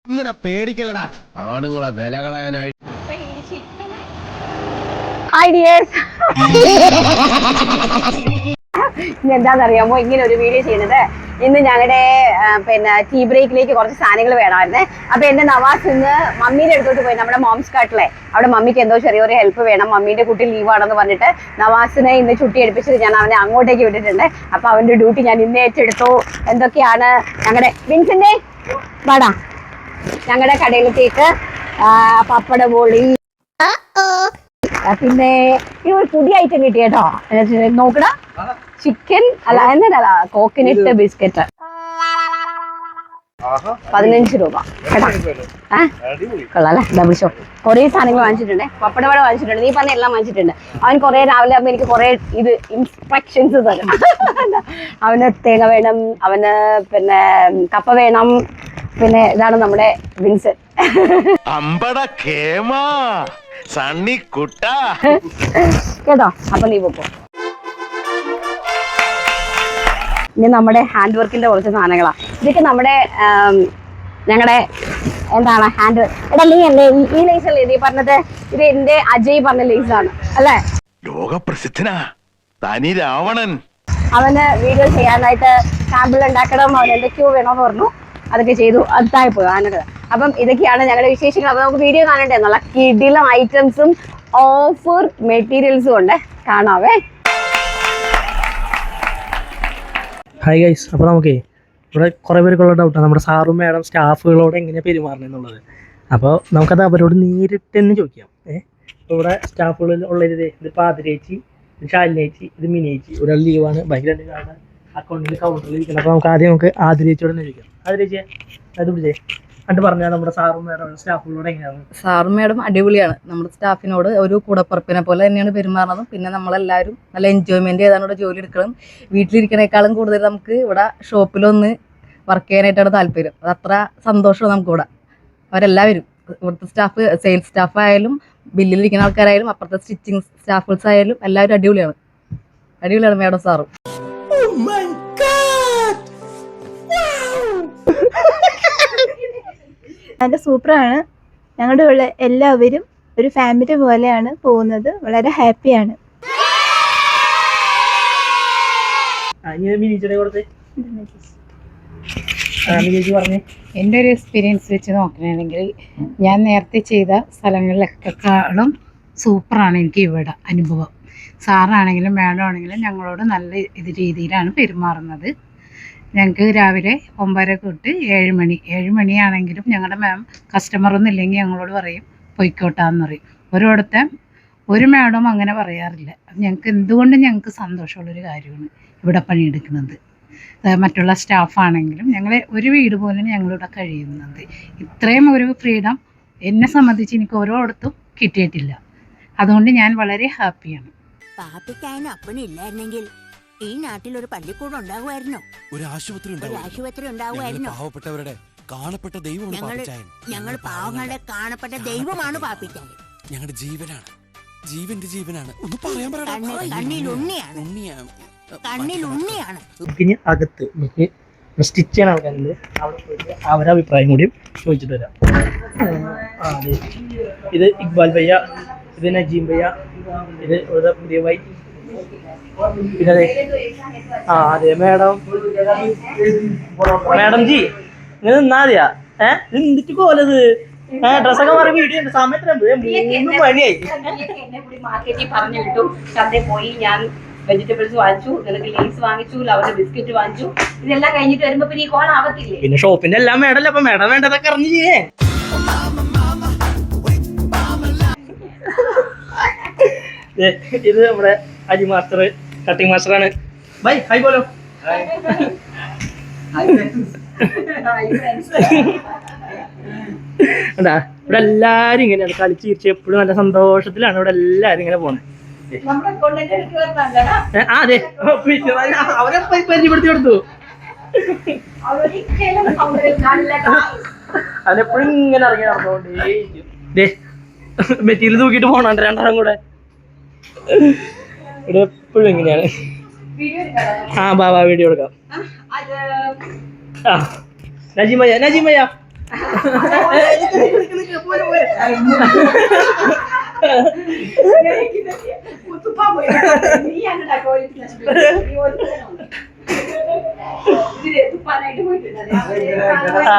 ഇങ്ങനെ പേടിക്കലടാ, ആണുങ്ങളെ വില കളയാനായി. എന്താണെന്നറിയാമോ ഇങ്ങനെ ഒരു വീഡിയോ ചെയ്യുന്നത്? ഇന്ന് ഞങ്ങളുടെ ടീ ബ്രേക്കിലേക്ക് കുറച്ച് സാധനങ്ങൾ വേണമായിരുന്നേ. അപ്പൊ എന്റെ നവാസ് ഇന്ന് മമ്മീന്റെ അടുത്തോട്ട് പോയി, നമ്മുടെ മോംസ് കാട്ടിലെ അവിടെ മമ്മിക്ക് എന്തോ ചെറിയൊരു ഹെൽപ്പ് വേണം, മമ്മീന്റെ കുട്ടി ലീവാണെന്ന് പറഞ്ഞിട്ട് നവാസിനെ ഇന്ന് ചുട്ടി എടുപ്പിച്ചിട്ട് ഞാൻ അവനെ അങ്ങോട്ടേക്ക് വിട്ടിട്ടുണ്ട്. അപ്പൊ അവന്റെ ഡ്യൂട്ടി ഞാൻ ഇന്ന് ഏറ്റെടുത്തു. എന്തൊക്കെയാണ് ഞങ്ങളുടെ വിൻസെന്റെ വാടാ, ഞങ്ങളുടെ കടയിലത്തേക്ക് പപ്പട ബോളി, പിന്നെ ഈ ഒരു പുതിയ ഐറ്റം കിട്ടി കേട്ടോ, നോക്കടാ, ചിക്കൻ അല്ല എന്നല്ല കോക്കനട്ട് ബിസ്ക്കറ്റ് 15 രൂപ കൊള്ളാല്ലേ. ഡബിൾ ഷോ കുറേ സാധനങ്ങൾ വാങ്ങിച്ചിട്ടുണ്ട്, പപ്പടവട വാങ്ങിച്ചിട്ടുണ്ട്, നീ പറഞ്ഞ എല്ലാം വാങ്ങിച്ചിട്ടുണ്ട്. അവൻ കുറെ രാവിലെ ആകുമ്പോൾ എനിക്ക് കുറെ ഇത് ഇൻസ്ട്രക്ഷൻസ് തരും. അവന് തേങ്ങ വേണം, അവന് പിന്നെ കപ്പ വേണം, പിന്നെ ഇതാണ് നമ്മുടെ വിൻസൻ. കേട്ടോ, അപ്പൊ നീ പോക്കോ. ഇനി നമ്മുടെ ഹാൻഡ് വർക്കിന്റെ കുറച്ച് സാധനങ്ങളാ ഇതൊക്കെ. നമ്മുടെ ഞങ്ങളുടെ എന്താണ് ഹാൻഡ്, എടാ നീ അല്ലേ ഈ ലേസ് അല്ലേ നീ പറഞ്ഞത്? ഇത് എന്റെ അജയ് പറഞ്ഞ ലേസ് ആണ് അല്ലേ? ലോകപ്രസിദ്ധനാ തനി രാവണൻ. അവന് വീഡിയോ ചെയ്യാനായിട്ട് സാമ്പിൾ ഉണ്ടാക്കണം, അവൻ എന്തൊക്കെയോ വേണമെന്ന് പറഞ്ഞു, അതൊക്കെ ചെയ്തു, അതായി പോയി അവനത്. അപ്പം ഇതൊക്കെയാണ് ഞങ്ങളുടെ വിശേഷങ്ങൾ. അപ്പൊ നമുക്ക് വീഡിയോ കാണണ്ടേ? നല്ല കിടിലം ഐറ്റംസും ഓഫർ മെറ്റീരിയൽസും ഉണ്ട്, കാണാവേ. ഹായ് ഗൈസ്, അപ്പോൾ നമുക്കേ ഇവിടെ കുറേ പേർക്കുള്ള ഡൗട്ടാണ് നമ്മുടെ സാറും മാഡം സ്റ്റാഫുകളോട് എങ്ങനെ പെരുമാറണം എന്നുള്ളത്. അപ്പോൾ നമുക്കത് അവരോട് നേരിട്ട് തന്നെ ചോദിക്കാം. ഇവിടെ സ്റ്റാഫുകളിൽ ഉള്ളത് ഇതിപ്പോൾ ആതിരേച്ചി, ഇത് ശാലിനേച്ചി, ഇത് മിനേച്ചി. ഒരാൾ ലീവാണ്, ഭയങ്കര അക്കൗണ്ടിൽ കൗണ്ടറിൽ ഇരിക്കണം. അപ്പോൾ നമുക്ക് ആദ്യം ആതിരേച്ചിയോട് തന്നെ ചോദിക്കാം. ആതിരേച്ചിയെ അത് പിടിച്ചേ കണ്ട് പറഞ്ഞാൽ നമ്മുടെ സാറും മാഡം സ്റ്റാഫുകളോട് എങ്ങനെയാണ്? സാറും മാഡം അടിപൊളിയാണ്, നമ്മുടെ സ്റ്റാഫിനോട് ഒരു കൂടപ്പുറപ്പിനെ പോലെ തന്നെയാണ് പെരുമാറുന്നതും. പിന്നെ നമ്മളെല്ലാവരും നല്ല എൻജോയ്മെന്റ് ചെയ്താണ് ഇവിടെ ജോലി എടുക്കണം. വീട്ടിലിരിക്കണേക്കാളും കൂടുതൽ നമുക്ക് ഇവിടെ ഷോപ്പിലൊന്ന് വർക്ക് ചെയ്യാനായിട്ടാണ് താല്പര്യം. അത് അത്ര സന്തോഷമാണ് നമുക്കിവിടെ. അവരെല്ലാവരും ഇവിടുത്തെ സ്റ്റാഫ്, സെയിൽസ് സ്റ്റാഫ് ആയാലും ബില്ലിലിരിക്കുന്ന ആൾക്കാരായാലും അപ്പുറത്തെ സ്റ്റിച്ചിങ് സ്റ്റാഫേഴ്സ് ആയാലും എല്ലാവരും അടിപൊളിയാണ്. അടിപൊളിയാണ് മാഡം സാറും. നല്ല സൂപ്പറാണ്. ഞങ്ങളുടെ ഉള്ള എല്ലാവരും ഒരു ഫാമിലി പോലെയാണ് പോകുന്നത്, വളരെ ഹാപ്പിയാണ്. എൻ്റെ ഒരു എക്സ്പീരിയൻസ് വെച്ച് നോക്കുകയാണെങ്കിൽ ഞാൻ നേരത്തെ ചെയ്ത സ്ഥലങ്ങളിലൊക്കെക്കാളും സൂപ്പറാണ് എനിക്ക് ഇവിടെ അനുഭവം. സാറാണെങ്കിലും മാഡം ആണെങ്കിലും ഞങ്ങളോട് നല്ല രീതിയിലാണ് പെരുമാറുന്നത്. ഞങ്ങൾക്ക് രാവിലെ 9:30 തൊട്ട് 7 മണി, 7 മണിയാണെങ്കിലും ഞങ്ങളുടെ മാം കസ്റ്റമറൊന്നും ഇല്ലെങ്കിൽ ഞങ്ങളോട് പറയും പൊയ്ക്കോട്ടാന്ന് പറയും. ഒരിടത്തെ ഒരു മാഡം അങ്ങനെ പറയാറില്ല. ഞങ്ങൾക്ക് എന്തുകൊണ്ടും ഞങ്ങൾക്ക് സന്തോഷമുള്ളൊരു കാര്യമാണ് ഇവിടെ പണിയെടുക്കുന്നത്. മറ്റുള്ള സ്റ്റാഫാണെങ്കിലും ഞങ്ങളെ ഒരു വീട് പോലും ഞങ്ങളിവിടെ കഴിയുന്നത്. ഇത്രയും ഒരു ഫ്രീഡം എന്നെ സംബന്ധിച്ച് എനിക്ക് ഓരോടത്തും കിട്ടിയിട്ടില്ല. അതുകൊണ്ട് ഞാൻ വളരെ ഹാപ്പിയാണ്. പാപ്പിക്കായനും അപ്പനില്ലായിരുന്നെങ്കിൽ ഈ നാട്ടിൽ ഒരു പള്ളിക്കൂടം ഉണ്ടാകുമായിരുന്നോ? ഒരു ആശുപത്രി ഉണ്ടാകുമായിരുന്നോ? പാവപ്പെട്ടവരുടെ കാണപ്പെട്ട ദൈവമാണ്. ഞങ്ങൾ പാവങ്ങളുടെ കാണപ്പെട്ട ദൈവമാണ് പാപ്പിക്കായൻ. ഞങ്ങളുടെ ജീവനാണ്, ജീവന്റെ ജീവനാണ്. ഒന്ന് പറയാൻ കണ്ണിലുണ്ണിയാണ്. ഇനി അകത്ത് നമുക്ക് സ്റ്റിച്ച് ചെയ്യാൻ ആൾക്കാരുണ്ട്, അവിടെ പോയിട്ട് അവരുടെ അഭിപ്രായം കൂടി ചോദിച്ചിട്ട് വരാം. അതെ, ഇത് ഇക്ബാൽ ഭയ്യ, ഇത് നജീം ഭയ്യ, ഇത് ഇവിടുത്തെ പുതിയ വൈ. പിന്നെ അതെ മാഡം ജി ഇങ്ങനെ നിന്നാ മതിയാ? എന്തിട്ട് പോലത് ഡ്രസ്സൊക്കെ മാറി വീഡിയോ സമയത്ത് 3 മണിയായി. മാർക്കറ്റിൽ പറഞ്ഞു വിട്ടു, ചന്തയിൽ പോയി ഞാൻ വെജിറ്റബിൾസ് വാങ്ങിച്ചു, നിനക്ക് ലേസ് വാങ്ങിച്ചു, ലവന്റെ ബിസ്ക്കറ്റ് വാങ്ങിച്ചു. ഇതെല്ലാം കഴിഞ്ഞിട്ട് വരുമ്പോ പിന്നെ ഈ കോൺ ആവത്തില്ലേ? പിന്നെ ഷോപ്പിന്റെ എല്ലാം മേഡല്ലേ, അപ്പൊ മേഡം വേണ്ടതൊക്കെ അറിഞ്ഞു ചെയ്യേ. ഇത് നമ്മുടെ അജി മാസ്റ്റർ, കട്ടിംഗ് മാസ്റ്ററാണ്. ബൈ ഹായ് പോലോ. ഇവിടെ എല്ലാരും ഇങ്ങനെയാണ് കളിച്ച് ചിരിച്ച് എപ്പോഴും നല്ല സന്തോഷത്തിലാണ് ഇവിടെ എല്ലാരും ഇങ്ങനെ പോകുന്നത്. അതെ, അവരെ പരിചയപ്പെടുത്തി കൊടുത്തു. അവനെപ്പോഴും ഇങ്ങനെ ഇറങ്ങി നടന്നുകൊണ്ടേ മെറ്റീരിയൽ തൂക്കിട്ട് പോണ രണ്ടെണ്ണം കൂടെ. ഇവിടെ എപ്പോഴും ഇങ്ങനെയാണ്. ആ ബാബാ വീഡിയോ എടുക്കാം. ആ നജീമയ്യ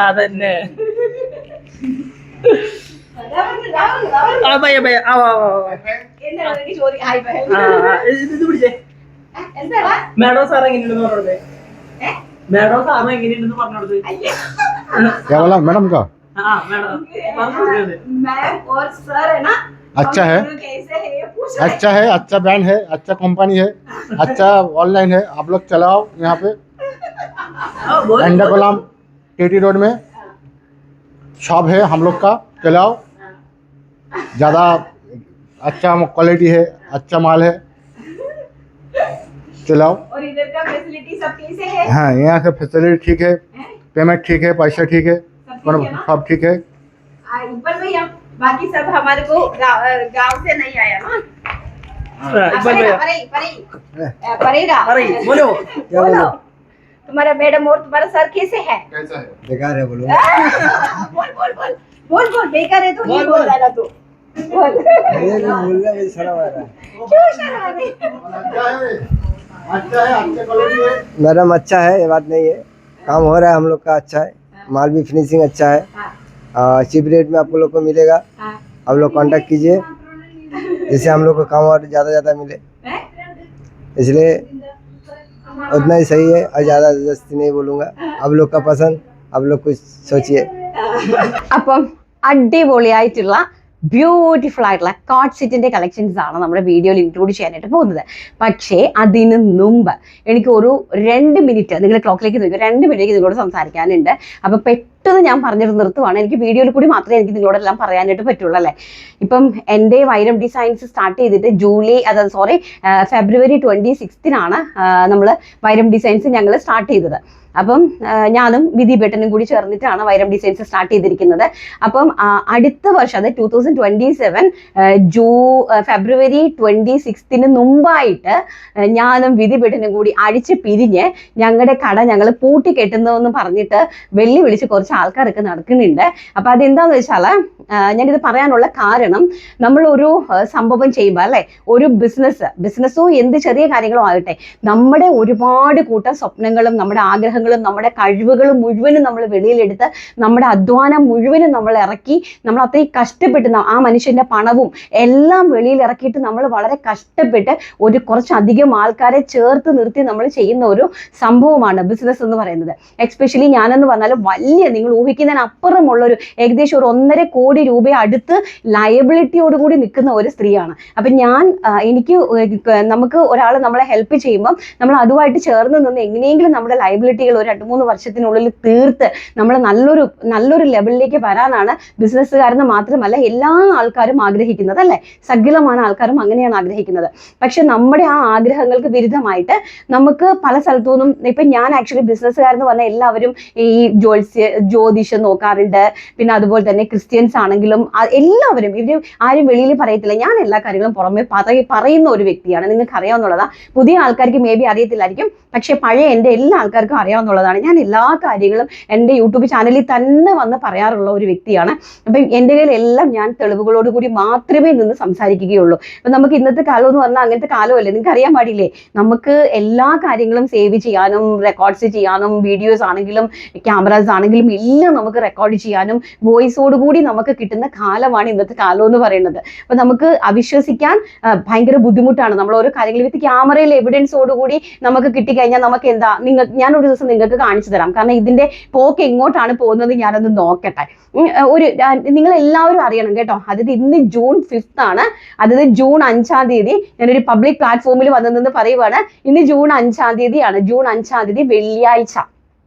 അതന്നെ. ഇത് പിടിച്ചേ. മാഡം സാർ എങ്ങനെയുണ്ടെന്ന് പറഞ്ഞോടേ. മാഡം സാറ് എങ്ങനെയുണ്ടെന്ന് പറഞ്ഞോടത്. क्या बोला मैडम का? हाँ मैडम मैम और सर है ना, अच्छा है, कैसे है ये पूछ अच्छा है, अच्छा ब्रांड है, अच्छा कंपनी है, अच्छा ऑनलाइन है. आप लोग चलाओ यहाँ पे एंडाकोलाम टीटी रोड में शॉप है हम लोग का. चलाओ, ज़्यादा अच्छा क्वालिटी है, अच्छा माल है. चलाओ. और इधर का फैसिलिटी सब कैसे है? हाँ यहाँ से फैसिलिटी ठीक है, पेमेंट ठीक है, पैसा ठीक है, सब ठीक है. इकबाल भैया बाकी सब हमारे को गांव से नहीं आया ना. परेगा बोलो बोलो तुम्हारा मैडम और तुम्हारा सर कैसे है? कैसा है? बेकार है बोलो. बोल बोल बोल बोल बोल बेकार है तो नहीं बोल रहा तू. बोल बोलना मुझे शर्म आ रहा है. क्यों शर्म आ रही? अच्छा है, अच्छा क्वालिटी है. मैडम अच्छा है, ये बात नहीं है. काम हो रहा है हम लोग का अच्छा है, माल भी फिनिशिंग अच्छा है. चीप रेट में आप लोग को मिलेगा. आप लोग कांटेक्ट कीजिए जिससे हम लोग को काम और ज़्यादा मिले. इसलिए उतना ही सही है और ज़्यादा जबरदस्ती नहीं बोलूँगा. आप लोग का पसंद, आप लोग कुछ सोचिए. അപ്പം അടിപൊളിയായിട്ടുള്ള ബ്യൂട്ടിഫുൾ ആയിട്ടുള്ള കോട്ട് സെറ്റിന്റെ കളക്ഷൻസ് ആണ് നമ്മുടെ വീഡിയോയിൽ ഇൻക്ലൂഡ് ചെയ്യാനായിട്ട് പോകുന്നത്. പക്ഷേ അതിന് മുമ്പ് എനിക്ക് ഒരു 2 മിനിറ്റ് നിങ്ങൾ ക്ലോക്കിലേക്ക് നോക്കുക, 2 മിനിറ്റ് നിങ്ങളോട് സംസാരിക്കാനുണ്ട്. അപ്പോൾ പെട്ടെന്ന് ഞാൻ പറഞ്ഞിട്ട് നിർത്തുവാണ്. എനിക്ക് വീഡിയോയിൽ കൂടി മാത്രമേ എനിക്ക് നിങ്ങളോടെല്ലാം പറയാനായിട്ട് പറ്റുള്ളൂ അല്ലേ. ഇപ്പം എൻ്റെ വൈരം ഡിസൈൻസ് സ്റ്റാർട്ട് ചെയ്തിട്ട് ഫെബ്രുവരി 26 നമ്മൾ വൈരം ഡിസൈൻസ് ഞങ്ങൾ സ്റ്റാർട്ട് ചെയ്തത്. അപ്പം ഞാനും വിധി ബേട്ടനും കൂടി ചേർന്നിട്ടാണ് വൈരം ഡിസൈൻസ് സ്റ്റാർട്ട് ചെയ്തിരിക്കുന്നത്. അപ്പം അടുത്ത വർഷം അത് 2027 ഫെബ്രുവരി 26 മുമ്പായിട്ട് ഞാനും വിധി ബേട്ടനും കൂടി അടിച്ച് പിരിഞ്ഞ് ഞങ്ങളുടെ കട ഞങ്ങൾ പൂട്ടി കെട്ടുന്നതെന്ന് പറഞ്ഞിട്ട് വെല്ലുവിളിച്ച് കുറച്ച് ആൾക്കാരൊക്കെ നടക്കുന്നുണ്ട്. അപ്പം അതെന്താണെന്ന് വെച്ചാൽ ഞാനിത് പറയാനുള്ള കാരണം, നമ്മളൊരു സംഭവം ചെയ്യുമ്പോൾ അല്ലേ, ഒരു ബിസിനസ്സോ എന്ത് ചെറിയ കാര്യങ്ങളോ ആകട്ടെ, നമ്മുടെ ഒരുപാട് കൂട്ടം സ്വപ്നങ്ങളും നമ്മുടെ ആഗ്രഹങ്ങളും നമ്മുടെ കഴിവുകളും മുഴുവനും നമ്മൾ വെളിയിലെടുത്ത് നമ്മുടെ അധ്വാനം മുഴുവനും നമ്മൾ ഇറക്കി നമ്മൾ അത്രയും കഷ്ടപ്പെട്ട് ആ മനുഷ്യന്റെ പണവും എല്ലാം വെളിയിൽ ഇറക്കിയിട്ട് നമ്മൾ വളരെ കഷ്ടപ്പെട്ട് കുറച്ചധികം ആൾക്കാരെ ചേർത്ത് നിർത്തി നമ്മൾ ചെയ്യുന്ന ഒരു സംഭവമാണ് ബിസിനസ് എന്ന് പറയുന്നത്. എക്സ്പെഷ്യലി ഞാനെന്ന് പറഞ്ഞാൽ വലിയ, നിങ്ങൾ ഊഹിക്കുന്നതിനപ്പുറമുള്ളൊരു ഏകദേശം ഒരു 1.5 കോടി രൂപ അടുത്ത് ലയബിലിറ്റിയോടുകൂടി നിൽക്കുന്ന ഒരു സ്ത്രീയാണ്. അപ്പം നമുക്ക് ഒരാൾ നമ്മളെ ഹെൽപ്പ് ചെയ്യുമ്പം നമ്മൾ അതുമായിട്ട് ചേർന്ന് നിന്ന് എങ്ങനെയെങ്കിലും നമ്മുടെ ലയബിലിറ്റികൾ ഒരു 2-3 വർഷത്തിനുള്ളിൽ തീർത്ത് നമ്മൾ നല്ലൊരു ലെവലിലേക്ക് വരാനാണ് ബിസിനസ്സുകാരെന്ന് മാത്രമല്ല എല്ലാ ആൾക്കാരും ആഗ്രഹിക്കുന്നത് അല്ലേ. സകലമായ ആൾക്കാരും അങ്ങനെയാണ് ആഗ്രഹിക്കുന്നത്. പക്ഷെ നമ്മുടെ ആ ആഗ്രഹങ്ങൾക്ക് വിരുദ്ധമായിട്ട് നമുക്ക് പല സ്ഥലത്തുനിന്നും, ഇപ്പം ഞാൻ ആക്ച്വലി ബിസിനസ്സുകാരെന്ന് പറഞ്ഞാൽ എല്ലാവരും ഈ ജ്യോതിഷം നോക്കാറുണ്ട്. പിന്നെ അതുപോലെ തന്നെ ക്രിസ്ത്യൻസ് ആണെങ്കിലും എല്ലാവരും, ഇവർ ആരും വെളിയിൽ പറയത്തില്ല. ഞാൻ എല്ലാ കാര്യങ്ങളും പുറമെ പറയുന്ന ഒരു വ്യക്തിയാണ്. നിങ്ങൾക്ക് അറിയാവുന്നതാണ്. പുതിയ ആൾക്കാർക്ക് മേ ബി അറിയത്തില്ലായിരിക്കും, പക്ഷെ പഴയ എൻ്റെ എല്ലാ ആൾക്കാർക്കും അറിയാവുന്നതാണ്. ഞാൻ എല്ലാ കാര്യങ്ങളും എൻ്റെ യൂട്യൂബ് ചാനലിൽ തന്നെ വന്ന് പറയാറുള്ള ഒരു വ്യക്തിയാണ്. അപ്പം എൻ്റെ കയ്യിലെല്ലാം ഞാൻ തെളിവുകളോടുകൂടി മാത്രമേ നിന്ന് സംസാരിക്കുകയുള്ളൂ. അപ്പം നമുക്ക് ഇന്നത്തെ കാലം എന്ന് പറഞ്ഞാൽ അങ്ങനത്തെ കാലമല്ലേ, നിങ്ങൾക്ക് അറിയാൻ പാടില്ലേ. നമുക്ക് എല്ലാ കാര്യങ്ങളും സേവ് ചെയ്യാനും റെക്കോർഡ്സ് ചെയ്യാനും വീഡിയോസ് ആണെങ്കിലും ക്യാമറാസ് ആണെങ്കിലും എല്ലാം നമുക്ക് റെക്കോർഡ് ചെയ്യാനും വോയിസോടുകൂടി നമുക്ക് കിട്ടുന്ന കാലമാണ് ഇന്നത്തെ കാലം എന്ന് പറയുന്നത്. അപ്പം നമുക്ക് അവിശ്വസിക്കാൻ ഭയങ്കര ബുദ്ധിമുട്ടാണ്. നമ്മൾ ഓരോ കാര്യങ്ങൾ വിത്ത് ക്യാമറയിൽ എവിഡൻസോടുകൂടി നമുക്ക് കിട്ടിക്കഴിഞ്ഞാൽ നമുക്ക് എന്താ, ഞാനൊരു ദിവസം നിങ്ങൾക്ക് കാണിച്ചു തരാം. കാരണം ഇതിന്റെ പോക്ക് എങ്ങോട്ടാണ് പോകുന്നത് ഞാനൊന്ന് നോക്കട്ടെ. നിങ്ങൾ എല്ലാവരും അറിയണം കേട്ടോ. അതായത് ഇന്ന് ജൂൺ 5 ആണ്. അതായത് ജൂൺ 5-ാം തീയതി ഞാനൊരു പബ്ലിക് പ്ലാറ്റ്ഫോമിൽ വന്നതെന്ന് പറയുവാണ്. ഇന്ന് ജൂൺ 5-ാം തീയതിയാണ്. ജൂൺ 5-ാം തീയതി വെള്ളിയാഴ്ച.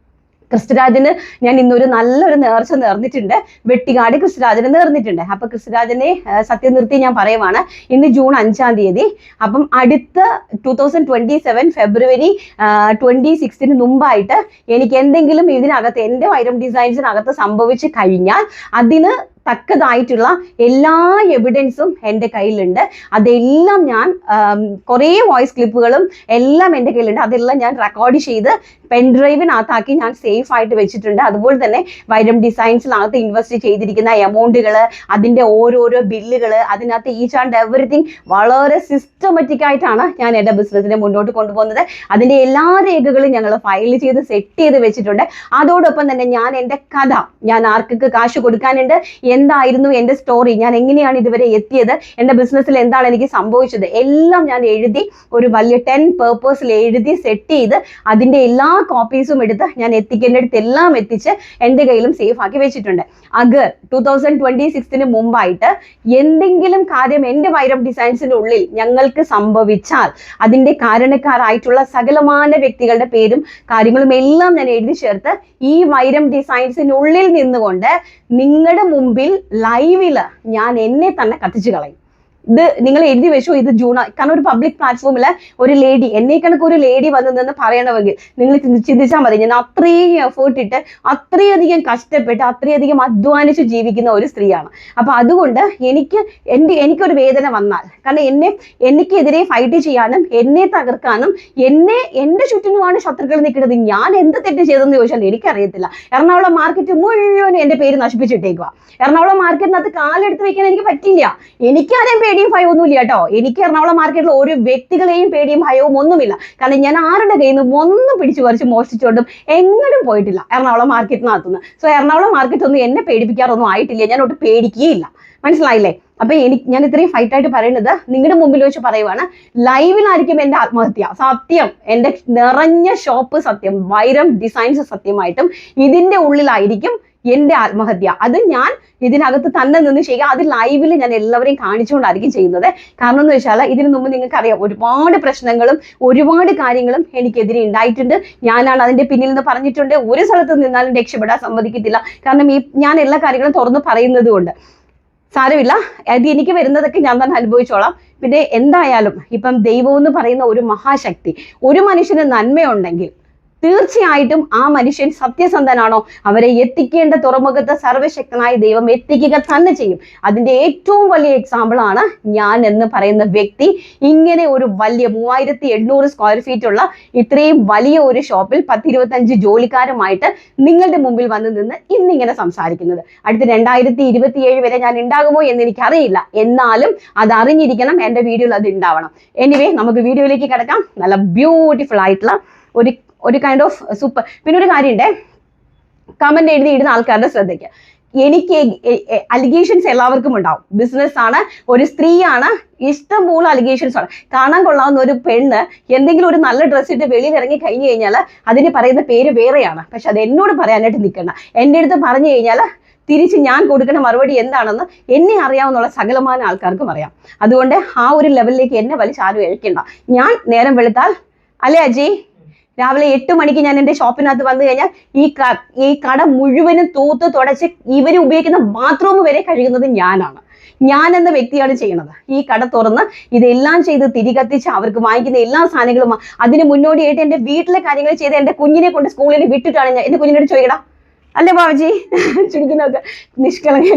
ക്രിസ്തുരാജന് ഞാൻ ഇന്നൊരു നല്ലൊരു നേർച്ച നേർന്നിട്ടുണ്ട്. വെട്ടിക്കാട് ക്രിസ്തുരാജന് നേർന്നിട്ടുണ്ട്. അപ്പൊ ക്രിസ്തുരാജനെ സത്യനിർത്തി ഞാൻ പറയുവാണ്, ഇന്ന് ജൂൺ 5-ാം തീയതി. അപ്പം അടുത്ത 2027 ഫെബ്രുവരി 26 മുമ്പായിട്ട് എനിക്ക് എന്തെങ്കിലും ഇതിനകത്ത് എൻ്റെ വൈരം ഡിസൈൻസിനകത്ത് സംഭവിച്ചു കഴിഞ്ഞാൽ അതിന് തക്കതായിട്ടുള്ള എല്ലാ എവിഡൻസും എൻ്റെ കയ്യിലുണ്ട്. അതെല്ലാം ഞാൻ കുറേ വോയിസ് ക്ലിപ്പുകളും എല്ലാം എൻ്റെ കയ്യിലുണ്ട്. അതെല്ലാം ഞാൻ റെക്കോർഡ് ചെയ്ത് പെൻഡ്രൈവിനകത്താക്കി ഞാൻ സേഫ് ആയിട്ട് വെച്ചിട്ടുണ്ട്. അതുപോലെ തന്നെ വൈരം ഡിസൈൻസിനകത്ത് ഇൻവെസ്റ്റ് ചെയ്തിരിക്കുന്ന എമൗണ്ടുകൾ, അതിൻ്റെ ഓരോരോ ബില്ലുകൾ, അതിനകത്ത് ഈച്ച് ആൻഡ് എവറിത്തിങ് വളരെ സിസ്റ്റമാറ്റിക് ആയിട്ടാണ് ഞാൻ എൻ്റെ ബിസിനസ്സിനെ മുന്നോട്ട് കൊണ്ടുപോകുന്നത്. അതിൻ്റെ എല്ലാ രേഖകളും ഞങ്ങൾ ഫയൽ ചെയ്ത് സെറ്റ് ചെയ്ത് വെച്ചിട്ടുണ്ട്. അതോടൊപ്പം തന്നെ ഞാൻ എൻ്റെ കഥ, ഞാൻ ആർക്കൊക്കെ കാശ് കൊടുക്കാനുണ്ട്, എന്തായിരുന്നു എൻ്റെ സ്റ്റോറി, ഞാൻ എങ്ങനെയാണ് ഇതുവരെ എത്തിയത്, എൻ്റെ ബിസിനസ്സിൽ എന്താണ് എനിക്ക് സംഭവിച്ചത്, എല്ലാം ഞാൻ എഴുതി ഒരു വലിയ 10 പേപ്പേഴ്സിൽ എഴുതി സെറ്റ് ചെയ്ത് അതിൻ്റെ എല്ലാ കോപ്പീസും എടുത്ത് ഞാൻ എത്തിക്കേണ്ടടുത്ത് എല്ലാം എത്തിച്ച് എൻ്റെ കയ്യിലും സേഫ് ആക്കി വെച്ചിട്ടുണ്ട്. അഗർ 2026 മുമ്പായിട്ട് എന്തെങ്കിലും കാര്യം എൻ്റെ വൈരം ഡിസൈൻസിൻ്റെ ഉള്ളിൽ ഞങ്ങൾക്ക് സംഭവിച്ചാൽ അതിൻ്റെ കാരണക്കാരായിട്ടുള്ള സകലമാന വ്യക്തികളുടെ പേരും കാര്യങ്ങളും എല്ലാം ഞാൻ എഴുതി ചേർത്ത് ഈ വൈരം ഡിസൈൻസിനുള്ളിൽ നിന്നുകൊണ്ട് നിങ്ങളുടെ മുമ്പിൽ ലൈവില് ഞാൻ എന്നെ തന്നെ കത്തിച്ചു കളയും. ഇത് നിങ്ങൾ എഴുതി വെച്ചു, ഇത് ജൂൺ. കാരണം ഒരു പബ്ലിക് പ്ലാറ്റ്ഫോമിൽ ഒരു ലേഡി, എന്നെ കണക്ക് ഒരു ലേഡി വന്നു നിന്ന് പറയണമെങ്കിൽ നിങ്ങൾ ചിന്തിച്ചാൽ മതി, ഞാൻ അത്രയും എഫേർട്ട് ഇട്ട് അത്രയധികം കഷ്ടപ്പെട്ട് അത്രയധികം അധ്വാനിച്ച് ജീവിക്കുന്ന ഒരു സ്ത്രീയാണ്. അപ്പൊ അതുകൊണ്ട് എനിക്കൊരു വേദന വന്നാൽ, കാരണം എനിക്കെതിരെ ഫൈറ്റ് ചെയ്യാനും എന്നെ തകർക്കാനും എൻ്റെ ചുറ്റിനുമാണ് ശത്രുക്കൾ നിൽക്കുന്നത്. ഞാൻ എന്ത് തെറ്റ് ചെയ്തെന്ന് ചോദിച്ചാൽ എനിക്കറിയത്തില്ല. എറണാകുളം മാർക്കറ്റ് മുഴുവനും എൻ്റെ പേര് നശിപ്പിച്ചിട്ടേക്കുക. എറണാകുളം മാർക്കറ്റിനകത്ത് കാലെടുത്ത് വെക്കാൻ എനിക്ക് പറ്റില്ല. എനിക്കാരെയും പേടിയും ഭയവും ഒന്നുമില്ല കേട്ടോ. എനിക്ക് എറണാകുളം മാർക്കറ്റിൽ ഒരു വ്യക്തികളെയും പേടിയും ഭയവും ഒന്നുമില്ല. കാരണം ഞാൻ ആരുടെ കയ്യിൽ നിന്ന് ഒന്നും പിടിച്ചു പറിച്ച് മോഷ്ടിച്ചുകൊണ്ടും എങ്ങോട്ടും പോയിട്ടില്ല എറണാകുളം മാർക്കറ്റിനകത്തുനിന്ന്. സോ എറണാകുളം മാർക്കറ്റ് ഒന്നും എന്നെ പേടിപ്പിക്കാറൊന്നും ആയിട്ടില്ല. ഞാൻ ഒട്ടും പേടിക്കുകയില്ല. മനസ്സിലായില്ലേ? അപ്പൊ ഞാൻ ഇത്രയും ഫൈറ്റായിട്ട് പറയുന്നത് നിങ്ങളുടെ മുമ്പിൽ വെച്ച് പറയുവാണ്. ലൈവിലായിരിക്കും എൻ്റെ ആത്മഹത്യ സത്യം, എൻ്റെ നിറഞ്ഞ ഷോപ്പ് സത്യം, വൈരം ഡിസൈൻസ് സത്യമായിട്ടും ഇതിൻ്റെ ഉള്ളിലായിരിക്കും എൻ്റെ ആത്മഹത്യ. അത് ഞാൻ ഇതിനകത്ത് തന്നെ നിന്ന് ചെയ്യുക. അത് ലൈവിൽ ഞാൻ എല്ലാവരെയും കാണിച്ചുകൊണ്ടായിരിക്കും ചെയ്യുന്നത്. കാരണം എന്ന് വെച്ചാൽ ഇതിനു മുമ്പ് നിങ്ങൾക്കറിയാം, ഒരുപാട് പ്രശ്നങ്ങളും ഒരുപാട് കാര്യങ്ങളും എനിക്കെതിരെ ഉണ്ടായിട്ടുണ്ട്. ഞാനാണ് അതിൻ്റെ പിന്നിൽ നിന്ന് പറഞ്ഞിട്ടുണ്ട്. ഒരു സ്ഥലത്ത് നിന്നാലും രക്ഷപ്പെടാൻ സമ്മതിക്കത്തില്ല. കാരണം ഞാൻ എല്ലാ കാര്യങ്ങളും തുറന്ന് പറയുന്നത് കൊണ്ട്. സാരമില്ല, അത് എനിക്ക് വരുന്നതൊക്കെ ഞാൻ തന്നെ അനുഭവിച്ചോളാം. പിന്നെ എന്തായാലും ഇപ്പം ദൈവം എന്ന് പറയുന്ന ഒരു മഹാശക്തി, ഒരു മനുഷ്യന് നന്മയുണ്ടെങ്കിൽ തീർച്ചയായിട്ടും ആ മനുഷ്യൻ സത്യസന്ധനാണോ അവരെ എത്തിക്കേണ്ട തുറമുഖത്ത് സർവശക്തനായ ദൈവം എത്തിക്കുക തന്നെ ചെയ്യും. അതിൻ്റെ ഏറ്റവും വലിയ എക്സാമ്പിൾ ആണ് ഞാൻ എന്ന് പറയുന്ന വ്യക്തി. ഇങ്ങനെ ഒരു വലിയ 3800 സ്ക്വയർ ഫീറ്റ് ഉള്ള ഇത്രയും വലിയ ഒരു ഷോപ്പിൽ 10-25 ജോലിക്കാരുമായിട്ട് നിങ്ങളുടെ മുമ്പിൽ വന്ന് നിന്ന് ഇന്നിങ്ങനെ സംസാരിക്കുന്നത്. അടുത്ത 2027 വരെ ഞാൻ ഉണ്ടാകുമോ എന്ന് എനിക്കറിയില്ല. എന്നാലും അത് അറിഞ്ഞിരിക്കണം, എൻ്റെ വീഡിയോയിൽ അത് ഉണ്ടാവണം. എനിവേ, നമുക്ക് വീഡിയോയിലേക്ക് കിടക്കാം. നല്ല ബ്യൂട്ടിഫുൾ ആയിട്ടുള്ള ഒരു കൈൻഡ് ഓഫ് സൂപ്പർ. പിന്നെ ഒരു കാര്യമുണ്ടേ, കമന്റ് എഴുതിയിടുന്ന ആൾക്കാരുടെ ശ്രദ്ധയ്ക്ക്, എനിക്ക് അലിഗേഷൻസ് എല്ലാവർക്കും ഉണ്ടാവും. ബിസിനസ് ആണ്, ഒരു സ്ത്രീയാണ്, ഇഷ്ടംപോലെ അലിഗേഷൻസ് ആണ്. കാണാൻ കൊള്ളാവുന്ന ഒരു പെണ്ണ് എന്തെങ്കിലും ഒരു നല്ല ഡ്രസ്സ് ഇട്ട് വെളിയിൽ ഇറങ്ങി കഴിഞ്ഞു കഴിഞ്ഞാൽ അതിന് പറയുന്ന പേര് വേറെയാണ്. പക്ഷെ അത് എന്നോട് പറയാനായിട്ട് നിൽക്കണ്ട. എൻ്റെ അടുത്ത് പറഞ്ഞു കഴിഞ്ഞാൽ തിരിച്ച് ഞാൻ കൊടുക്കുന്ന മറുപടി എന്താണെന്ന് എന്നെ അറിയാവുന്നുള്ള സകലമായ ആൾക്കാർക്കും അറിയാം. അതുകൊണ്ട് ആ ഒരു ലെവലിലേക്ക് എന്നെ വലിച്ചാരും എഴുക്കേണ്ട. ഞാൻ നേരം വെളുത്താൽ, അല്ലേ അജി, രാവിലെ 8 മണിക്ക് ഞാൻ എൻ്റെ ഷോപ്പിനകത്ത് വന്നു കഴിഞ്ഞാൽ ഈ കട മുഴുവനും തൂത്ത് തുടച്ച് ഇവർ ഉപയോഗിക്കുന്ന ബാത്റൂം വരെ കഴുകുന്നത് ഞാനാണ്. ഞാൻ എന്ന വ്യക്തിയാണ് ചെയ്യുന്നത്. ഈ കട തുറന്ന് ഇതെല്ലാം ചെയ്ത് തിരികത്തിച്ച് അവർക്ക് വാങ്ങിക്കുന്ന എല്ലാ സാധനങ്ങളും അതിന് മുന്നോടിയായിട്ട് എൻ്റെ വീട്ടിലെ കാര്യങ്ങൾ ചെയ്ത് എൻ്റെ കുഞ്ഞിനെ കൊണ്ട് സ്കൂളിൽ വിട്ടിട്ടാണ് ഞാൻ. എൻ്റെ കുഞ്ഞിനോട് ചോദിക്കടാ, അല്ലേ ബാബുജി, ചുടിക്കുന്നൊക്കെ നിഷ്കളങ്ക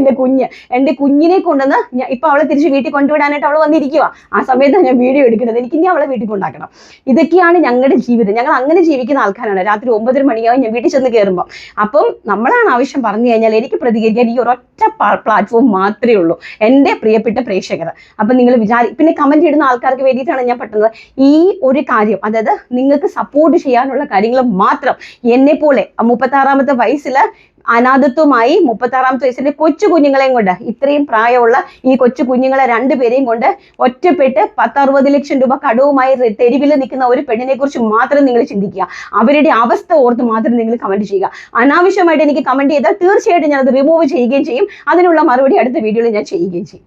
എൻ്റെ കുഞ്ഞിനെ കൊണ്ടുവന്ന് ഇപ്പൊ അവളെ തിരിച്ച് വീട്ടിൽ കൊണ്ടുവിടാനായിട്ട് അവൾ വന്നിരിക്കുക. ആ സമയത്താണ് ഞാൻ വീഡിയോ എടുക്കുന്നത്. എനിക്ക് ഇനി അവളെ വീട്ടിൽ കൊണ്ടാക്കണം. ഇതൊക്കെയാണ് ഞങ്ങളുടെ ജീവിതം. ഞങ്ങൾ അങ്ങനെ ജീവിക്കുന്ന ആൾക്കാരാണ്. രാത്രി 9 മണിയാവും ഞാൻ വീട്ടിൽ ചെന്ന് കയറുമ്പോൾ. അപ്പം നമ്മളാണ് ആവശ്യം പറഞ്ഞു കഴിഞ്ഞാൽ എനിക്ക് പ്രതികരിക്കാൻ ഈ ഒരൊറ്റ പ്ലാറ്റ്ഫോം മാത്രമേ ഉള്ളൂ, എൻ്റെ പ്രിയപ്പെട്ട പ്രേക്ഷകർ. അപ്പം നിങ്ങൾ പിന്നെ കമന്റ് ഇടുന്ന ആൾക്കാർക്ക് വേണ്ടിയിട്ടാണ് ഞാൻ പെട്ടെന്ന് ഈ ഒരു കാര്യം, അതായത് നിങ്ങൾക്ക് സപ്പോർട്ട് ചെയ്യാനുള്ള കാര്യങ്ങൾ മാത്രം. എന്നെ പോലെ 36ാമത്തെ വയസ്സിൽ അനാഥത്വമായി 36ാമത്തെ വയസ്സിന്റെ കൊച്ചു കുഞ്ഞുങ്ങളെയും കൊണ്ട്, ഇത്രയും പ്രായമുള്ള ഈ കൊച്ചു കുഞ്ഞുങ്ങളെ 2 പേരെയും കൊണ്ട് ഒറ്റപ്പെട്ട് 10-60 ലക്ഷം രൂപ കടവുമായി തെരുവിൽ നിൽക്കുന്ന ഒരു പെണ്ണിനെ കുറിച്ച് മാത്രം നിങ്ങൾ ചിന്തിക്കുക. അവരുടെ അവസ്ഥ ഓർത്ത് മാത്രം നിങ്ങൾ കമന്റ് ചെയ്യുക. അനാവശ്യമായിട്ട് എനിക്ക് കമന്റ് ചെയ്താൽ തീർച്ചയായിട്ടും ഞാൻ അത് റിമൂവ് ചെയ്യുകയും ചെയ്യും. അതിനുള്ള മറുപടി അടുത്ത വീഡിയോയിൽ ഞാൻ ചെയ്യുകയും ചെയ്യും.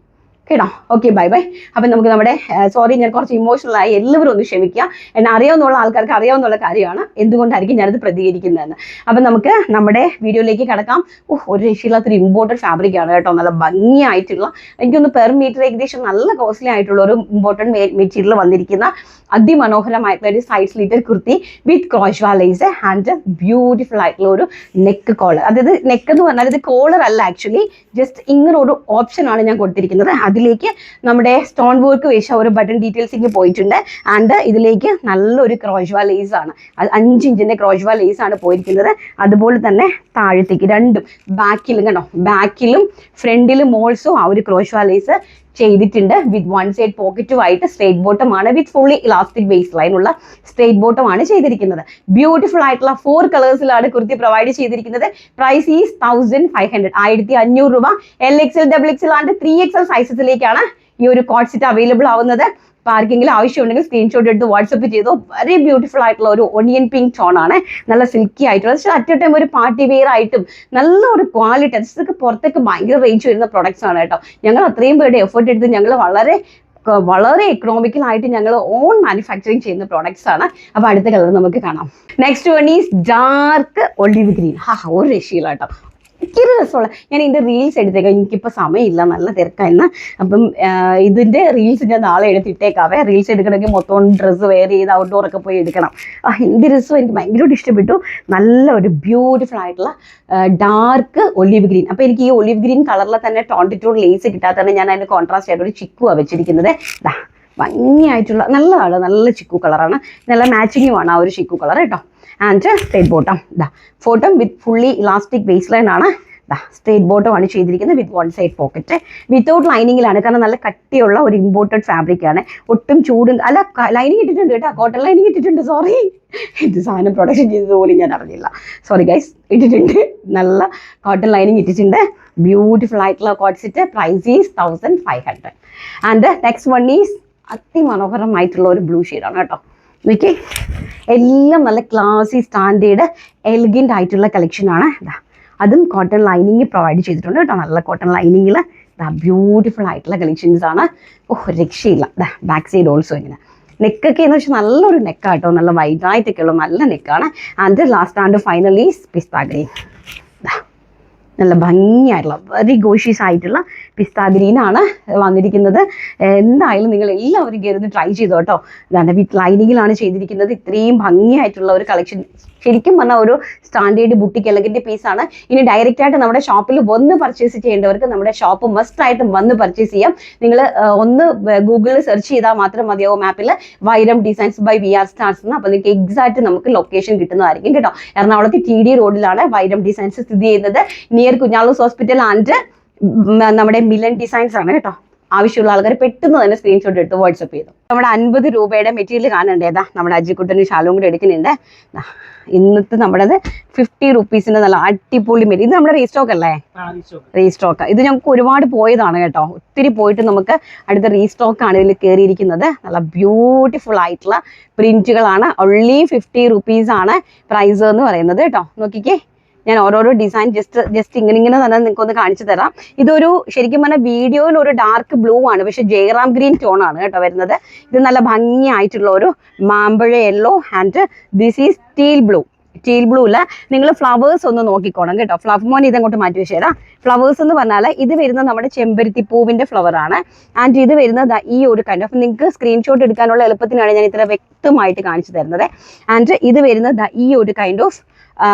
കേട്ടോ. Okay, bye bye. അപ്പം നമുക്ക് നമ്മുടെ സോറി, ഞാൻ കുറച്ച് ഇമോഷണൽ ആയി, എല്ലാവരും ഒന്ന് ക്ഷമിക്കുക. എന്നെ അറിയാവുന്ന ആൾക്കാർക്ക് അറിയാവുന്ന കാര്യമാണ് എന്തുകൊണ്ടായിരിക്കും ഞാനത് പ്രതികരിക്കുന്നതെന്ന്. അപ്പം നമുക്ക് നമ്മുടെ വീഡിയോയിലേക്ക് കിടക്കാം. ഒരു രക്ഷയില്ലാത്തൊരു ഇമ്പോർട്ടൻറ്റ് ഫാബ്രിക് ആണ് കേട്ടോ. നല്ല ഭംഗിയായിട്ടുള്ള, എനിക്കൊന്ന് പെർ മീറ്റർ ഏകദേശം നല്ല കോസ്റ്റ്ലി ആയിട്ടുള്ള ഒരു ഇമ്പോർട്ടൻറ്റ് മെറ്റീരിയൽ വന്നിരിക്കുന്ന അതിമനോഹരമായിട്ടുള്ള ഒരു side slitter kurti with crochet lace and beautiful ആയിട്ടുള്ള ഒരു നെക്ക് കോളർ. അതായത് നെക്ക് എന്ന് പറഞ്ഞാൽ ഇത് കോളർ അല്ല, ആക്ച്വലി ജസ്റ്റ് ഇങ്ങനെ ഒരു ഓപ്ഷനാണ് ഞാൻ കൊടുത്തിരിക്കുന്നത്. അതിലേക്ക് നമ്മുടെ സ്റ്റോൺ വർക്ക് വെച്ച ഒരു ബട്ടൺ ഡീറ്റെയിൽസിങ് പോയിട്ടുണ്ട്. ആൻഡ് ഇതിലേക്ക് നല്ലൊരു ക്രോഷ്വാ ലേസ് ആണ്, 5 ഇഞ്ചിന്റെ ക്രോഷ്വാ ലേസ് ആണ് പോയിരിക്കുന്നത്. അതുപോലെ തന്നെ താഴത്തേക്ക് രണ്ടും ബാക്കിലും കണ്ടോ, ബാക്കിലും ഫ്രണ്ടിലും ഓൾസോ ആ ഒരു ക്രോഷ്വാ ലേസ് ചെയ്തിട്ടുണ്ട്. വിത്ത് 1 സൈഡ് പോക്കറ്റുമായിട്ട് സ്ട്രേറ്റ് ബോട്ടം ആണ്, വിത്ത് ഫുള്ളി ഇലാസ്റ്റിക് ബേസ് ലൈൻ ഉള്ള സ്ട്രേറ്റ് ബോട്ടം ആണ് ചെയ്തിരിക്കുന്നത്. ബ്യൂട്ടിഫുൾ ആയിട്ടുള്ള 4 കളേഴ്സിലാണ് കുർത്തി പ്രൊവൈഡ് ചെയ്തിരിക്കുന്നത്. പ്രൈസ് ഈസ് 1500, 1500 രൂപ. LXL, XXL ആൻഡ് 3XL സൈസസിലേക്കാണ് ഈ ഒരു കോട്ട് സെറ്റ് അവൈലബിൾ ആവുന്നത്. അപ്പോൾ ആർക്കെങ്കിലും ആവശ്യമുണ്ടെങ്കിൽ സ്ക്രീൻഷോട്ട് എടുത്ത് വാട്സപ്പ് ചെയ്തോ. വെരി ബ്യൂട്ടിഫുൾ ആയിട്ടുള്ള ഒരു ഒണിയൻ പിങ്ക് ടോൺ ആണ്, നല്ല സിൽക്കി ആയിട്ടുള്ള, അറ്റ് എ ടൈം ഒരു പാർട്ടി വെയർ ആയിട്ടും നല്ല ഒരു ക്വാളിറ്റി. അതൊക്കെ പുറത്തേക്ക് ഭയങ്കര റേഞ്ച് വരുന്ന പ്രൊഡക്ട്സ് ആണ് കേട്ടോ. ഞങ്ങൾ അത്രയും പേരുടെ എഫേർട്ട് എടുത്ത് ഞങ്ങൾ വളരെ എക്കണോമിക്കലായിട്ട് ഞങ്ങൾ ഓൺ മാനുഫാക്ചറിങ് ചെയ്യുന്ന പ്രോഡക്ട്സ് ആണ്. അപ്പോൾ അടുത്ത കളർ നമുക്ക് കാണാം. Next one is dark olive green. ഒരു രക്ഷയില്ല കേട്ടോ, ഭയങ്കര രസമുള്ള. ഞാൻ ഇതിൻ്റെ റീൽസ് എടുത്തേക്കാം, എനിക്കിപ്പോൾ സമയമില്ല, നല്ല തിരക്കായിരുന്നു. അപ്പം ഇതിൻ്റെ റീൽസ് ഞാൻ നാളെ എടുത്തിട്ടേക്കാവേ. റീൽസ് എടുക്കണമെങ്കിൽ മൊത്തം ഡ്രസ്സ് വെയർ ചെയ്ത് ഔട്ട്ഡോറൊക്കെ പോയി എടുക്കണം. എന്ത് രസം, എനിക്ക് ഭയങ്കരമായിട്ട് ഇഷ്ടപ്പെട്ടു. നല്ല ഒരു ബ്യൂട്ടിഫുൾ ആയിട്ടുള്ള ഡാർക്ക് ഒലിവ് ഗ്രീൻ. അപ്പോൾ എനിക്ക് ഈ ഒലിവ് ഗ്രീൻ കളറിൽ തന്നെ ടോൺ ലേസ് കിട്ടാത്തതാണ് ഞാൻ അതിന് കോൺട്രാസ്റ്റ് ആയിട്ട് ഒരു ചിക്കുവാണ് വെച്ചിരിക്കുന്നത്. ഭംഗിയായിട്ടുള്ള നല്ലതാണ്, നല്ല ചിക്കു കളറാണ്, നല്ല മാച്ചിങ്ങുമാണ് ആ ഒരു ചിക്കു കളർ കേട്ടോ. And straight bottom, bottom with fully elastic base line ആണ്. സ്ട്രേറ്റ് ബോട്ടം ആണ് ചെയ്തിരിക്കുന്നത് വിത്ത് 1 സൈഡ് പോക്കറ്റ്, വിത്തൗട്ട് ലൈനിങ്ങിലാണ്. കാരണം നല്ല കട്ടിയുള്ള ഒരു ഇമ്പോർട്ടഡ് ഫാബ്രിക് ആണ്, ഒട്ടും ചൂടും അല്ല. ലൈനിങ് ഇട്ടിട്ടുണ്ട് കേട്ടോ, കോട്ടൺ ലൈനിങ് ഇട്ടിട്ടുണ്ട്. സോറി, ഇത് സാധനം പ്രൊഡക്ഷൻ ചെയ്തത് പോലും ഞാൻ അറിഞ്ഞില്ല, സോറി ഗൈസ്. ഇട്ടിട്ടുണ്ട്, നല്ല കോട്ടൺ ലൈനിങ് ഇട്ടിട്ടുണ്ട്. ബ്യൂട്ടിഫുൾ ആയിട്ടുള്ള coat set. Price is 1500. And next one is അതിമനോഹരമായിട്ടുള്ള ഒരു ബ്ലൂ ഷെയ്ഡാണ് കേട്ടോ. നോക്കി, എല്ലാം നല്ല ക്ലാസി സ്റ്റാൻഡേർഡ് എലിഗൻ്റ് ആയിട്ടുള്ള കളക്ഷനാണ്. അതും കോട്ടൺ ലൈനിങ് പ്രൊവൈഡ് ചെയ്തിട്ടുണ്ട് കേട്ടോ. നല്ല കോട്ടൺ ലൈനിങ്ങിൽ ബ്യൂട്ടിഫുൾ ആയിട്ടുള്ള കളക്ഷൻസ് ആണ്. രക്ഷയില്ല. ബാക്ക് സൈഡ് ഓൾസോ ഇങ്ങനെ നെക്കൊക്കെ എന്ന് വെച്ചാൽ നല്ലൊരു നെക്കാട്ടോ, നല്ല വൈഡായിട്ടൊക്കെയുള്ള നല്ല നെക്കാണ്. And last and finally pista green. നല്ല ഭംഗിയായിട്ടുള്ള വെരി ഗോഷ്യസ് ആയിട്ടുള്ള പിസ്താ ഗ്രീനാണ് വന്നിരിക്കുന്നത്. എന്തായാലും നിങ്ങൾ എല്ലാവരും കയറുന്ന ട്രൈ ചെയ്തോ കേട്ടോ. ഇതാണ് വിത്ത് ലൈനിങ്ങിലാണ് ചെയ്തിരിക്കുന്നത്. ഇത്രയും ഭംഗിയായിട്ടുള്ള ഒരു കളക്ഷൻ ശരിക്കും പറഞ്ഞാൽ ഒരു സ്റ്റാൻഡേർഡ് ബുട്ടിക് എലഗന്റ് പീസാണ്. ഇനി ഡയറക്റ്റ് ആയിട്ട് നമ്മുടെ ഷോപ്പിൽ വന്ന് പർച്ചേസ് ചെയ്യേണ്ടവർക്ക് നമ്മുടെ ഷോപ്പ് മസ്റ്റ് ആയിട്ട് വന്ന് പർച്ചേസ് ചെയ്യാം. നിങ്ങൾ ഒന്ന് ഗൂഗിളിൽ സെർച്ച് ചെയ്താൽ മാത്രം മതിയാവും ആപ്പിൽ വൈരം ഡിസൈൻസ് ബൈ VR സ്റ്റാർസ് എന്ന്. അപ്പോൾ നിങ്ങൾക്ക് എക്സാക്റ്റ് നമുക്ക് ലൊക്കേഷൻ കിട്ടുന്നതായിരിക്കും കേട്ടോ. എറണാകുളത്ത് TD റോഡിലാണ് വൈരം ഡിസൈൻസ് സ്ഥിതി ചെയ്യുന്നത്, നിയർ കുഞ്ഞാലൂസ് ഹോസ്പിറ്റൽ ആൻഡ് നമ്മുടെ മിലൻ ഡിസൈൻസ് ആണ് കേട്ടോ. ആവശ്യമുള്ള ആൾക്കാർ പെട്ടെന്ന് തന്നെ സ്ക്രീൻഷോട്ട് എടുത്ത് വാട്സപ്പ് ചെയ്തു. നമ്മുടെ 50 രൂപയുടെ മെറ്റീരിയൽ കാണണ്ടേതാ, നമ്മുടെ അജിക്കുട്ടനും ശാലും കൂടെ എടുക്കുന്നുണ്ട്. ഇന്നത്തെ നമ്മുടേത് 50 റുപ്പീസിന്റെ നല്ല അടിപൊളി മെറ്റീരിയൽ. ഇത് നമ്മുടെ റീസ്റ്റോക്ക് അല്ലേ? റീസ്റ്റോക്ക്. ഇത് ഞങ്ങൾക്ക് ഒരുപാട് പോയതാണ് കേട്ടോ, ഒത്തിരി പോയിട്ട് നമുക്ക് അടുത്ത റീസ്റ്റോക്കാണ് ഇതിൽ കയറിയിരിക്കുന്നത്. നല്ല ബ്യൂട്ടിഫുൾ ആയിട്ടുള്ള പ്രിന്റുകളാണ്. ഓൺലി 50 റുപ്പീസാണ് പ്രൈസ് എന്ന് പറയുന്നത് കേട്ടോ. നോക്കിക്കേ, ഞാൻ ഓരോരോ ഡിസൈൻ ജസ്റ്റ് ഇങ്ങനെ തന്നെ നിങ്ങൾക്കൊന്ന് കാണിച്ചു തരാം. ഇതൊരു ശരിക്കും പറഞ്ഞാൽ വീഡിയോയിൽ ഒരു ഡാർക്ക് ബ്ലൂ ആണ്, പക്ഷെ ജയറാം ഗ്രീൻ ടോൺ ആണ് കേട്ടോ വരുന്നത്. ഇത് നല്ല ഭംഗിയായിട്ടുള്ള ഒരു മാമ്പഴ yellow and this is teal blue. Teal ബ്ലൂവിൽ നിങ്ങൾ ഫ്ലവേഴ്സ് ഒന്ന് നോക്കിക്കോണം കേട്ടോ. ഫ്ലവർ മോൻ ഇതങ്ങോട്ട് മാറ്റി വെച്ച് തരാം. ഫ്ലവേഴ്സ് എന്ന് പറഞ്ഞാൽ ഇത് വരുന്നത് നമ്മുടെ ചെമ്പരത്തി പൂവിൻ്റെ ഫ്ലവർ ആണ്. ആൻഡ് ഇത് വരുന്നത് ഈ ഒരു കൈൻഡ് ഓഫ്, നിങ്ങൾക്ക് സ്ക്രീൻഷോട്ട് എടുക്കാനുള്ള എളുപ്പത്തിനാണ് ഞാൻ ഇത്ര വ്യക്തമായിട്ട് കാണിച്ചു തരുന്നത്. ആൻഡ് ഇത് വരുന്നത് ഈ ഒരു കൈൻഡ് ഓഫ്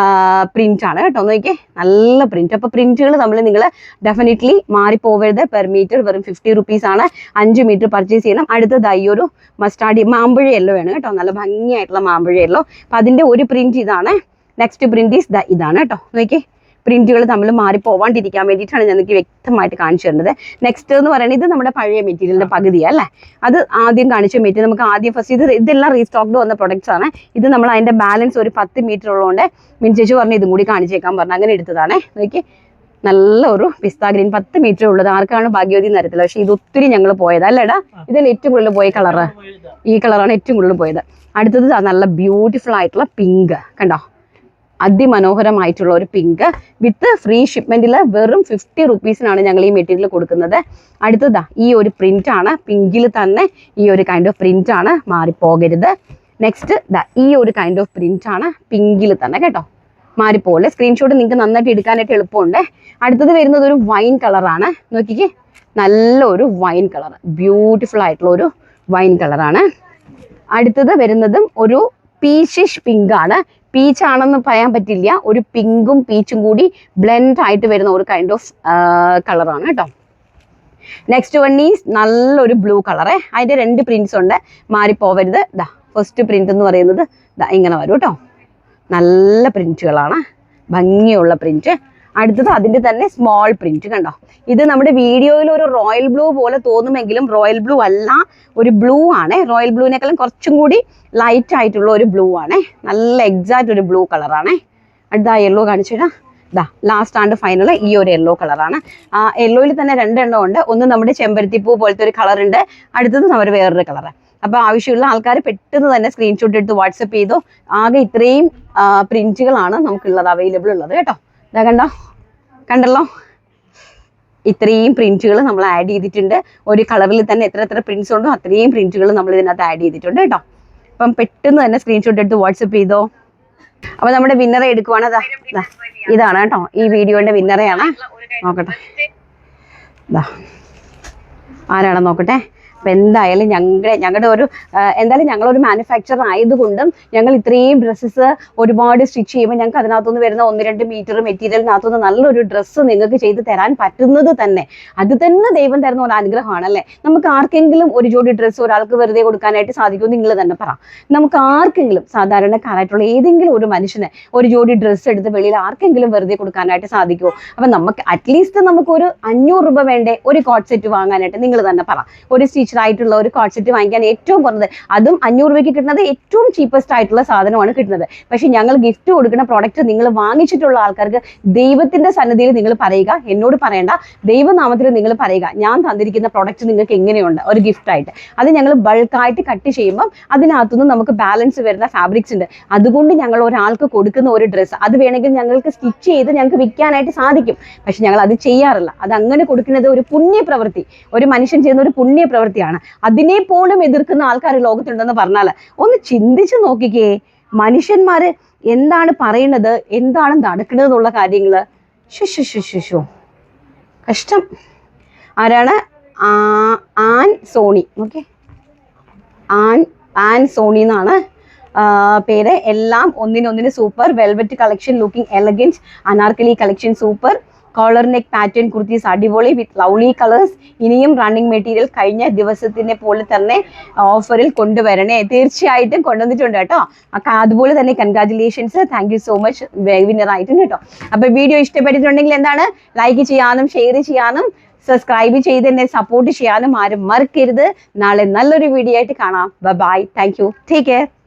പ്രിന്റ് ആണ് കേട്ടോ. നോക്കിയേ, നല്ല പ്രിന്റ്. അപ്പോൾ പ്രിന്റുകൾ തമ്മിൽ നിങ്ങൾ ഡെഫിനറ്റ്ലി മാറിപ്പോവരുത്. പെർ മീറ്റർ വെറും 50 റുപ്പീസാണ്. 5 മീറ്റർ പർച്ചേസ് ചെയ്യണം. അടുത്തത് ഈ ഒരു മസ്റ്റാർഡ് മാമ്പഴ യെല്ലോ ആണ് കേട്ടോ, നല്ല ഭംഗിയായിട്ടുള്ള മാമ്പഴ യെല്ലോ. അപ്പം അതിൻ്റെ ഒരു പ്രിന്റ് ഇതാണ്. നെക്സ്റ്റ് പ്രിന്റ് ഈസ് ഇതാണ് കേട്ടോ. നോക്കിയേ, പ്രിന്റുകൾ തമ്മിൽ മാറിപ്പോവാണ്ടിരിക്കാൻ വേണ്ടിയിട്ടാണ് ഞങ്ങൾക്ക് വ്യക്തമായിട്ട് കാണിച്ചു തരുന്നത്. നെക്സ്റ്റ് എന്ന് പറയുന്നത് ഇത് നമ്മുടെ പഴയ മെറ്റീരിയലിൻ്റെ പകുതിയാണ് അല്ലേ, അത് ആദ്യം കാണിച്ച മെറ്റീരിയൽ നമുക്ക് ആദ്യം ഫസ്റ്റ് ഇതെല്ലാം റീസ്റ്റോക്ഡ് വന്ന പ്രൊഡക്ട്സ് ആണ്. ഇത് നമ്മൾ അതിൻ്റെ ബാലൻസ് ഒരു 10 മീറ്റർ ഉള്ളതുകൊണ്ട് മിനിച്ചേച്ച് പറഞ്ഞ് ഇതും കൂടി കാണിച്ചേക്കാൻ പറഞ്ഞു, അങ്ങനെ എടുത്തതാണ്. നോക്കി, നല്ല ഒരു പിസ്താ ഗ്രീൻ 10 മീറ്റർ ഉള്ളത്. ആർക്കാണ് ഭാഗ്യവതി എന്നറിയത്തില്ല, പക്ഷേ ഇത് ഒത്തിരി ഞങ്ങൾ പോയത് അല്ലേടാ. ഇതിൽ ഏറ്റവും കൂടുതൽ പോയ കളറ് ഈ കളറാണ് ഏറ്റവും കൂടുതൽ പോയത്. അടുത്തത് നല്ല ബ്യൂട്ടിഫുൾ ആയിട്ടുള്ള പിങ്ക് കണ്ടോ, അതിമനോഹരമായിട്ടുള്ള ഒരു പിങ്ക് വിത്ത് ഫ്രീ ഷിപ്മെന്റിൽ വെറും 50 റുപ്പീസിനാണ് ഞങ്ങൾ ഈ മെറ്റീരിയൽ കൊടുക്കുന്നത്. അടുത്തതാ ഈ ഒരു പ്രിന്റ് ആണ്, പിങ്കിൽ തന്നെ ഈ ഒരു കൈൻഡ് ഓഫ് പ്രിന്റ് ആണ്, മാറിപ്പോകരുത്. നെക്സ്റ്റ് ഈ ഒരു കൈൻഡ് ഓഫ് പ്രിന്റ് ആണ്, പിങ്കിൽ തന്നെ കേട്ടോ, മാറിപ്പോലെ. സ്ക്രീൻഷോട്ട് നിങ്ങൾക്ക് നന്നായിട്ട് എടുക്കാനായിട്ട് എളുപ്പമുണ്ട്. അടുത്തത് വരുന്നത് ഒരു വൈൻ കളറാണ്, നോക്കിക്കേ, നല്ലൊരു വൈൻ കളർ, ബ്യൂട്ടിഫുൾ ആയിട്ടുള്ള ഒരു വൈൻ കളറാണ്. അടുത്തത് വരുന്നതും ഒരു പീച്ചിഷ് പിങ്ക് ആണ്. പീച്ച് ആണെന്ന് പറയാൻ പറ്റില്ല, ഒരു പിങ്കും പീച്ചും കൂടി ബ്ലെൻഡ് ആയിട്ട് വരുന്ന ഒരു കൈൻഡ് ഓഫ് കളറാണ് കേട്ടോ. നെക്സ്റ്റ് വൺ ഈസ് നല്ലൊരു ബ്ലൂ കളറ്, അതിൻ്റെ 2 പ്രിന്റ്സ് ഉണ്ട്, മാറിപ്പോവരുത്. ഫസ്റ്റ് പ്രിന്റ് എന്ന് പറയുന്നത് ഇങ്ങനെ വരും കേട്ടോ, നല്ല പ്രിന്റുകളാണ്, ഭംഗിയുള്ള പ്രിന്റ്. അടുത്തത് അതിൻ്റെ തന്നെ സ്മോൾ പ്രിന്റ് കണ്ടോ. ഇത് നമ്മുടെ വീഡിയോയിൽ ഒരു റോയൽ ബ്ലൂ പോലെ തോന്നുമെങ്കിലും റോയൽ ബ്ലൂ അല്ല, ഒരു ബ്ലൂ ആണ്. റോയൽ ബ്ലൂവിനേക്കാളും കുറച്ചും കൂടി ലൈറ്റ് ആയിട്ടുള്ള ഒരു ബ്ലൂ ആണ്, നല്ല എക്സാക്റ്റ് ഒരു ബ്ലൂ കളറാണ്. അടുത്ത യെല്ലോ കാണിച്ചിടാം. ലാസ്റ്റ് ആൻഡ് ഫൈനൽ ഈ ഒരു യെല്ലോ കളറാണ്. ആ യെല്ലോയിൽ തന്നെ 2 എണ്ണം ഉണ്ട്. ഒന്ന് നമ്മുടെ ചെമ്പരത്തിപ്പൂ പോലത്തെ ഒരു കളർ ഉണ്ട്, അടുത്തത് നമ്മുടെ വേറൊരു കളറ്. അപ്പോൾ ആവശ്യമുള്ള ആൾക്കാർ പെട്ടെന്ന് തന്നെ സ്ക്രീൻഷോട്ട് എടുത്ത് വാട്സപ്പ് ചെയ്തോ. ആകെ ഇത്രയും പ്രിന്റുകളാണ് നമുക്കുള്ളത്, അവൈലബിൾ ഉള്ളത് കേട്ടോ. കണ്ടല്ലോ, ഇത്രയും പ്രിന്റുകൾ നമ്മൾ ആഡ് ചെയ്തിട്ടുണ്ട്. ഒരു കളറിൽ തന്നെ എത്ര പ്രിന്റ്സ് ഉണ്ടോ അത്രയും പ്രിന്റുകൾ നമ്മൾ ഇതിനകത്ത് ആഡ് ചെയ്തിട്ടുണ്ട് കേട്ടോ. അപ്പം പെട്ടെന്ന് തന്നെ സ്ക്രീൻഷോട്ട് എടുത്ത് വാട്സപ്പ് ചെയ്തോ. അപ്പോൾ നമ്മുടെ വിന്നറെ എടുക്കുവാണ്, ഇതാണ് കേട്ടോ, ഈ വീഡിയോന്റെ വിന്നറെയാണ്. നോക്കട്ടെ, ആരാണെന്ന് നോക്കട്ടെ. അപ്പം എന്തായാലും ഞങ്ങളൊരു മാനുഫാക്ചർ ആയതുകൊണ്ടും ഞങ്ങൾ ഇത്രയും ഡ്രസ്സസ് ഒരുപാട് സ്റ്റിച്ച് ചെയ്യുമ്പോൾ ഞങ്ങൾക്ക് അതിനകത്തുനിന്ന് വരുന്ന 1-2 മീറ്റർ മെറ്റീരിയലിനകത്തുനിന്ന് നല്ലൊരു ഡ്രസ്സ് നിങ്ങൾക്ക് ചെയ്ത് തരാൻ പറ്റുന്നത് തന്നെ അത് തന്നെ ദൈവം തരുന്ന ഒരു അനുഗ്രഹമാണല്ലേ. നമുക്ക് ആർക്കെങ്കിലും ഒരു ജോഡി ഡ്രസ്സ് ഒരാൾക്ക് വെറുതെ കൊടുക്കാനായിട്ട് സാധിക്കുമോ? നിങ്ങൾ തന്നെ പറ. നമുക്ക് ആർക്കെങ്കിലും, സാധാരണക്കാരായിട്ടുള്ള ഏതെങ്കിലും ഒരു മനുഷ്യന് ഒരു ജോഡി ഡ്രസ്സ് എടുത്ത് വെളിയിൽ ആർക്കെങ്കിലും വെറുതെ കൊടുക്കാനായിട്ട് സാധിക്കുമോ? അപ്പം നമുക്ക് അറ്റ്ലീസ്റ്റ് നമുക്കൊരു 500 രൂപ വേണ്ടേ ഒരു കോട്ട് സെറ്റ് വാങ്ങാനായിട്ട്? നിങ്ങൾ തന്നെ പറ. ഒരു ആയിട്ടുള്ള ഒരു കോട്ട് സെറ്റ് വാങ്ങിക്കാൻ ഏറ്റവും കുറഞ്ഞത്, അതും 500 രൂപയ്ക്ക് കിട്ടുന്നത് ഏറ്റവും ചീപ്പസ്റ്റ് ആയിട്ടുള്ള സാധനമാണ് കിട്ടുന്നത്. പക്ഷെ ഞങ്ങൾ ഗിഫ്റ്റ് കൊടുക്കുന്ന പ്രോഡക്റ്റ് നിങ്ങൾ വാങ്ങിച്ചിട്ടുള്ള ആൾക്കാർക്ക് ദൈവത്തിന്റെ സന്നിധിയിൽ നിങ്ങൾ പറയുക, എന്നോട് പറയേണ്ട, ദൈവനാമത്തിൽ നിങ്ങൾ പറയുക, ഞാൻ തന്നിരിക്കുന്ന പ്രോഡക്റ്റ് നിങ്ങൾക്ക് എങ്ങനെയുണ്ട് ഒരു ഗിഫ്റ്റ് ആയിട്ട്. അത് ഞങ്ങൾ ബൾക്കായിട്ട് കട്ട് ചെയ്യുമ്പം അതിനകത്തുനിന്ന് നമുക്ക് ബാലൻസ് വരുന്ന ഫാബ്രിക്സ് ഉണ്ട്. അതുകൊണ്ട് ഞങ്ങൾ ഒരാൾക്ക് കൊടുക്കുന്ന ഒരു ഡ്രസ്സ് അത് വേണമെങ്കിൽ ഞങ്ങൾക്ക് സ്റ്റിച്ച് ചെയ്ത് ഞങ്ങൾക്ക് വിൽക്കാനായിട്ട് സാധിക്കും. പക്ഷെ ഞങ്ങൾ അത് ചെയ്യാറില്ല. അത് അങ്ങനെ കൊടുക്കുന്നത് ഒരു പുണ്യപ്രവൃത്തി, ഒരു മനുഷ്യൻ ചെയ്യുന്ന ഒരു പുണ്യപ്രവൃത്തിയാണ്. അതിനെ പോലും എതിർക്കുന്ന ആൾക്കാർ ലോകത്തുണ്ടെന്ന് പറഞ്ഞാൽ ഒന്ന് ചിന്തിച്ചു നോക്കിക്കേ. മനുഷ്യന്മാര് എന്താണ് പറയുന്നത്, എന്താണ് നടക്കുന്നത് എന്നുള്ള കാര്യങ്ങള്. ശുശുശുശുശു കഷ്ടം. ആരാണ്? Ann Sony. Okay, Ann Sony എന്നാണ് പേര്. എല്ലാം ഒന്നിനൊന്നിന് super. Velvet collection looking elegance. Anarkali collection super. Collar neck pattern kurtis അടിപൊളി വിത്ത് ലവ്ലി കളേഴ്സ്. ഇനിയും റണ്ണിങ് മെറ്റീരിയൽ കഴിഞ്ഞ ദിവസത്തിനെ പോലെ തന്നെ ഓഫറിൽ കൊണ്ടുവരണേ. തീർച്ചയായിട്ടും കൊണ്ടുവന്നിട്ടുണ്ട് കേട്ടോ. അതുപോലെ തന്നെ congratulations, thank you so much, winner ആയിട്ടുണ്ട് കേട്ടോ. അപ്പോൾ വീഡിയോ ഇഷ്ടപ്പെട്ടിട്ടുണ്ടെങ്കിൽ എന്താണ്, ലൈക്ക് ചെയ്യാനും ഷെയർ ചെയ്യാനും സബ്സ്ക്രൈബ് ചെയ്ത് എന്നെ സപ്പോർട്ട് ചെയ്യാനും ആരും മറക്കരുത്. നാളെ നല്ലൊരു വീഡിയോ ആയിട്ട് കാണാം. Bye, thank you, take care.